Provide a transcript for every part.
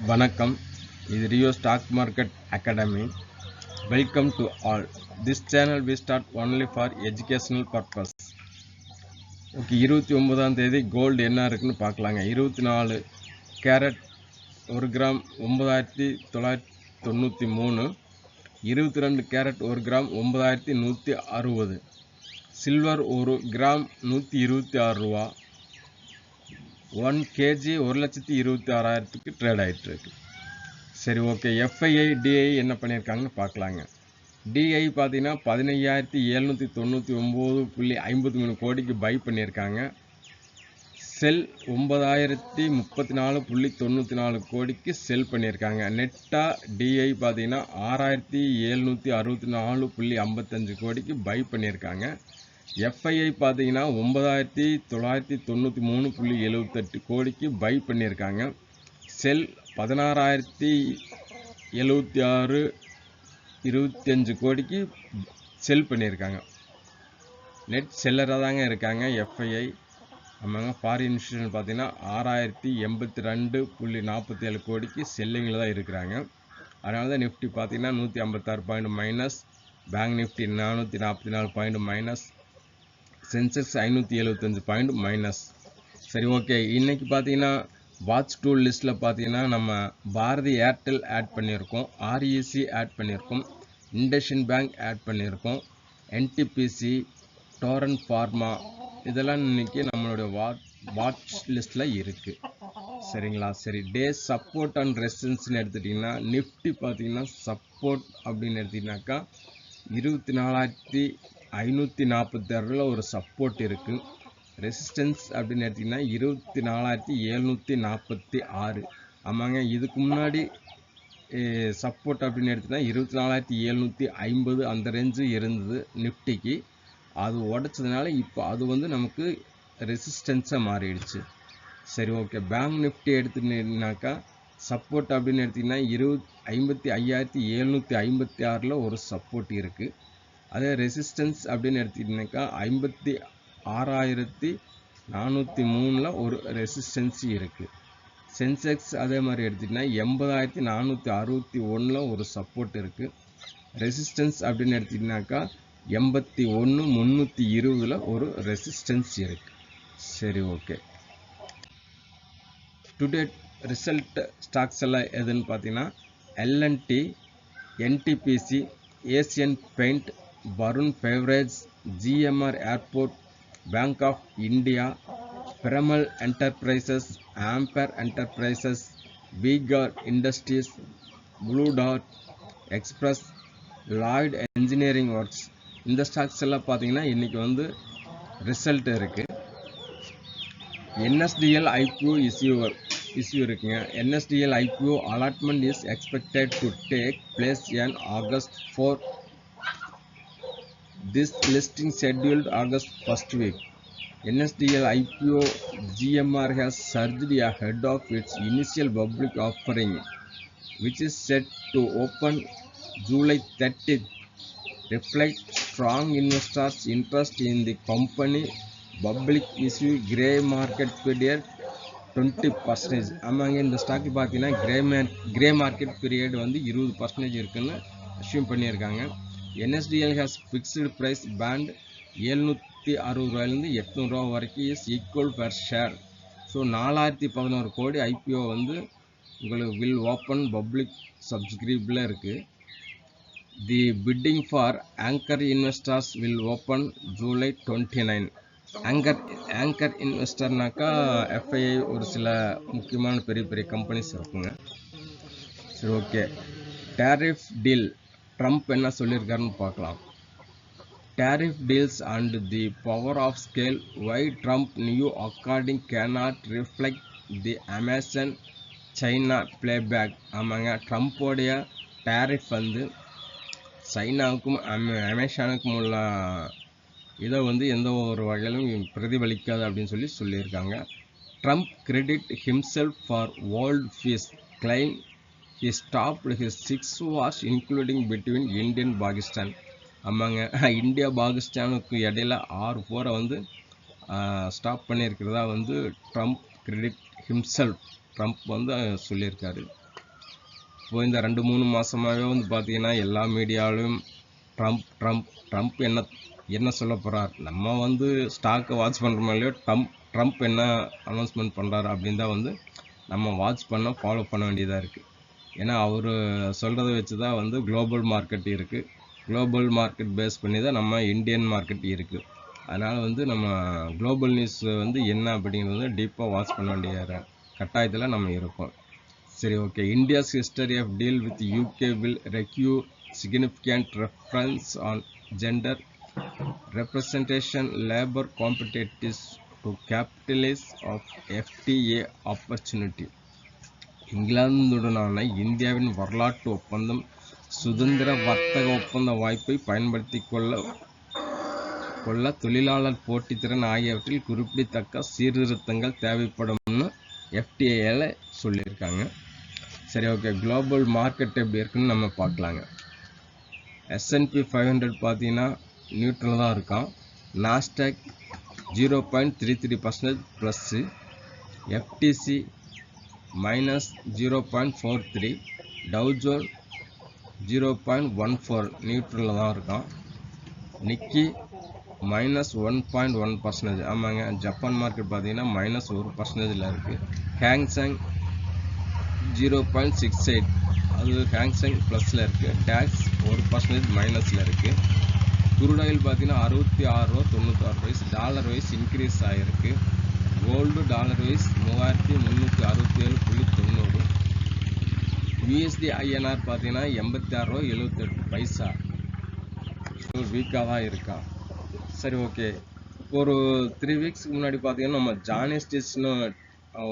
வணக்கம். இது Rio stock market academy. Welcome to all. This channel we start only for educational purpose. Okay, 29ஆம் தேதி gold என்ன இருக்குன்னு பார்க்கலாங்க. 24 carat 1 gram 9993, 22 carat 1 gram 9160, silver 1 gram 126 ரூபா, 1 kg 1,26,000க்கு ட்ரேட் ஆகிட்டு இருக்கு. சரி, ஓகே. எஃப்ஐஐ டிஐ என்ன பண்ணியிருக்காங்கன்னு பார்க்கலாங்க. டிஐ பார்த்தீங்கன்னா 15,799.53 கோடிக்கு பை பண்ணியிருக்காங்க. செல் 9,034.94 கோடிக்கு செல் பண்ணியிருக்காங்க. நெட்டாக டிஐ பார்த்தீங்கன்னா 6,764.55 கோடிக்கு பை பண்ணியிருக்காங்க. எஃப்ஐஐ பார்த்தீங்கன்னா 9,993.78 கோடிக்கு பை பண்ணியிருக்காங்க. செல் 16,076.25 கோடிக்கு செல் பண்ணியிருக்காங்க. நெட் செல்லராக தாங்க இருக்காங்க எஃப்ஐஐ. ஆமாங்க. ஃபாரின் இன்ஸ்டியூஷன் பார்த்தீங்கன்னா 6,082.47 கோடிக்கு செல்லிங்கில் தான் இருக்கிறாங்க. அதனால தான் நிஃப்டி பார்த்தீங்கன்னா 156 point minus, bank Nifty 444 point minus, Sensex 575 point minus. சரி, ஓகே. இன்றைக்கி பார்த்தீங்கன்னா வாட்ச் டூல் லிஸ்ட்டில் பார்த்தீங்கன்னா நம்ம பாரதி ஏர்டெல் ஆட் பண்ணியிருக்கோம், ஆர்இசி ஆட் பண்ணியிருக்கோம், இண்டஸ்இண்ட் பேங்க் ஆட் பண்ணியிருக்கோம், என்டிபிசி, டோரன் ஃபார்மா, இதெல்லாம் இன்றைக்கி நம்மளுடைய வாட்ச் லிஸ்ட்டில் இருக்குது. சரிங்களா? சரி, டே சப்போர்ட் அண்ட் ரெசிஸ்டன்ஸ்னு எடுத்துட்டிங்கன்னா நிஃப்டி பார்த்தீங்கன்னா சப்போர்ட் அப்படின்னு எடுத்திங்கனாக்கா 24,546 ஒரு சப்போர்ட் இருக்குது. ரெசிஸ்டன்ஸ் அப்படின்னு எடுத்திங்கன்னா 24,746. ஆமாங்க. இதுக்கு முன்னாடி சப்போர்ட் அப்படின்னு எடுத்திங்கன்னா 24,750 அந்த ரேஞ்சு இருந்தது நிஃப்டிக்கு. அது உடச்சதுனால இப்போ அது வந்து நமக்கு ரெசிஸ்டன்ஸாக மாறிடுச்சு. சரி, ஓகே. பேங்க் நிஃப்டி எடுத்துட்டீங்கன்னாக்கா சப்போர்ட் அப்படின்னு எடுத்திங்கன்னா 55,756 ஒரு சப்போர்ட் இருக்குது. அதே ரெசிஸ்டன்ஸ் அப்படின்னு எடுத்திங்கனாக்கா 56,403 ஒரு ரெசிஸ்டன்ஸ் இருக்குது. சென்செக்ஸ் அதே மாதிரி எடுத்திங்கன்னா 80,461 ஒரு சப்போர்ட் இருக்குது. ரெசிஸ்டன்ஸ் அப்படின்னு எடுத்திங்கனாக்கா 81,320 ஒரு ரெசிஸ்டன்ஸ் இருக்குது. சரி, ஓகே. டுடே ரிசல்ட் ஸ்டாக்ஸ் எல்லாம் எதுன்னு பார்த்தீங்கன்னா LNT, NTPC, Asian Paint, Varun beverage, GMR airport, Bank of India, Piramal enterprises, Amber enterprises, VGuard industries, Blue Dart Express, Lloyd engineering works. இந்த ஸ்டாக்ஸ் எல்லாம் பார்த்தீங்கன்னா இன்றைக்கி வந்து ரிசல்ட் இருக்குது. என்எஸ்டிஎல் ஐபிஓ இஷ்யூ இருக்குங்க. NSDL IPO allotment is expected to take place on August 4. This listing scheduled August 1st week. NSDL IPO GMR has surged ahead of its initial public offering, which is set to open July 30th, reflect strong investors' interest in the company. Public issue grey market period 20%. ஆமாங்க. இந்த stock பார்த்தீங்கன்னா grey market period வந்து 20% இருக்குன்னு assume பண்ணியிருக்காங்க. NSDL has fixed price band 760 ரூபாயிலேருந்து 800 ரூபா வரைக்கும் is equal per share. So 4,011 கோடி ஐபிஓ வந்து உங்களுக்கு வில் ஓப்பன் பப்ளிக் சப்ஸ்கிரிப்டில் இருக்குது. The bidding for anchor investors will open July 29. Anchor இன்வெஸ்டர்னாக்கா எஃப்ஐஐ ஒரு சில முக்கியமான பெரிய பெரிய கம்பெனிஸ் இருக்குங்க. சரி, ஓகே. டேரிஃப் டீல் ட்ரம்ப் என்ன சொல்லியிருக்காருன்னு பார்க்கலாம். Tariff deals and the power of scale why Trump new according cannot reflect the Amazon China playback. ஆமாங்க. ட்ரம்ப்போடைய டேரிஃப் வந்து சைனாவுக்கும் அமேசானுக்கும் உள்ள இதை வந்து எந்த ஒரு வகையிலும் பிரதிபலிக்காது அப்படின்னு சொல்லியிருக்காங்க. Trump credit himself for world piece claim he stopped his 6 wars including between India and Pakistan. ஆமாங்க. இந்தியா பாகிஸ்தானுக்கு இடையில 6 போரை வந்து ஸ்டாப் பண்ணியிருக்கிறதா வந்து ட்ரம்ப் கிரெடிட் ஹிம்செல்ஃப் ட்ரம்ப் வந்து சொல்லியிருக்காரு. இப்போ இந்த 2-3 மாதமாகவே வந்து பார்த்தீங்கன்னா எல்லா மீடியாவிலும் ட்ரம்ப் என்ன சொல்ல போகிறார், நம்ம வந்து ஸ்டாக்கை வாட்ச் பண்ணுறோமோ இல்லையோ ட்ரம்ப் என்ன அனௌன்ஸ்மெண்ட் பண்ணுறாரு அப்படின்னு தான் வந்து நம்ம வாட்ச் ஃபாலோ பண்ண வேண்டியதாக இருக்குது. ஏன்னா அவர் சொல்கிறத வச்சு தான் வந்து குளோபல் மார்க்கெட் இருக்குது. குளோபல் மார்க்கெட் பேஸ் பண்ணி தான் நம்ம இந்தியன் மார்க்கெட் இருக்குது. அதனால் வந்து நம்ம குளோபல் நியூஸ் வந்து என்ன அப்படிங்கிறது டீப்பாக வாட்ச் பண்ண வேண்டிய கட்டாயத்தில் நம்ம இருக்கோம். சரி, okay. India's history of deal with UK will require significant reference on gender representation, labor competitiveness to capitalize of FTA opportunity. இங்கிலாந்துடனான இந்தியாவின் வரலாற்று ஒப்பந்தம் சுதந்திர வர்த்தக ஒப்பந்த வாய்ப்பை பயன்படுத்தி கொள்ள தொழிலாளர் போட்டித்திறன் ஆகியவற்றில் குறிப்பிடத்தக்க சீர்திருத்தங்கள் தேவைப்படும்னு FTAல சொல்லியிருக்காங்க. சரி, ஓகே. குளோபல் மார்க்கெட் எப்படி இருக்குன்னு நம்ம பார்க்கலாங்க. S&P 500 பார்த்தீங்கன்னா நியூட்ரல் தான் இருக்கான். நாஸ்டாக் 0.33% ப்ளஸ்ஸு, FTC -0.43, டவுஜோன் 0.14 நியூட்ரலில் தான் இருக்கான். நிக்கி -1.1%. ஆமாங்க, ஜப்பான் மார்க்கெட் பார்த்தீங்கன்னா -1% இருக்குது. ஹேங்சங் 0.68, அது ஹேங்சங் ப்ளஸில் இருக்குது. டேக்ஸ் 1% மைனஸில் இருக்குது. குருடாயில் பார்த்தீங்கன்னா $66.96. டாலர் வைஸ் இன்க்ரீஸ் ஆகிருக்கு. Gold dollar wise 3367.90. USD INR பார்த்தீங்கன்னா $86.78. வீக்காக தான் இருக்கா. சரி, ஓகே. ஒரு 3 வீக்ஸ்க்கு முன்னாடி பார்த்தீங்கன்னா நம்ம ஜானிஸ்டிஸ்னு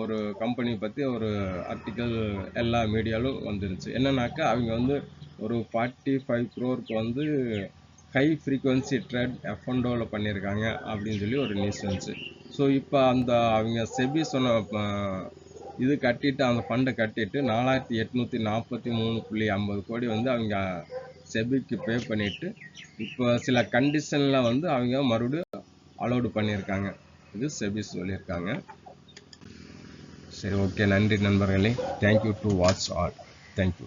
ஒரு கம்பெனி பற்றி ஒரு ஆர்டிக்கல் எல்லா மீடியாலும் வந்துருச்சு. என்னன்னாக்கா அவங்க வந்து ஒரு 45 crore வந்து ஹை ஃப்ரீக்வன்சி ட்ரேட் F&Oவில் பண்ணியிருக்காங்க அப்படின்னு சொல்லி ஒரு நியூஸ் வந்துச்சு. ஸோ இப்போ அவங்க செபி சொன்ன இது கட்டிட்டு, அந்த ஃபண்டை கட்டிட்டு 4843.50 கோடி வந்து அவங்க செபிக்கு பே பண்ணிட்டு இப்போ சில கண்டிஷனில் வந்து அவங்க மறுபடியும் அலோடு பண்ணியிருக்காங்க. இது செபி சொல்லியிருக்காங்க. சரி, ஓகே. நன்றி நண்பர்களே. Thank you to watch all. Thank you.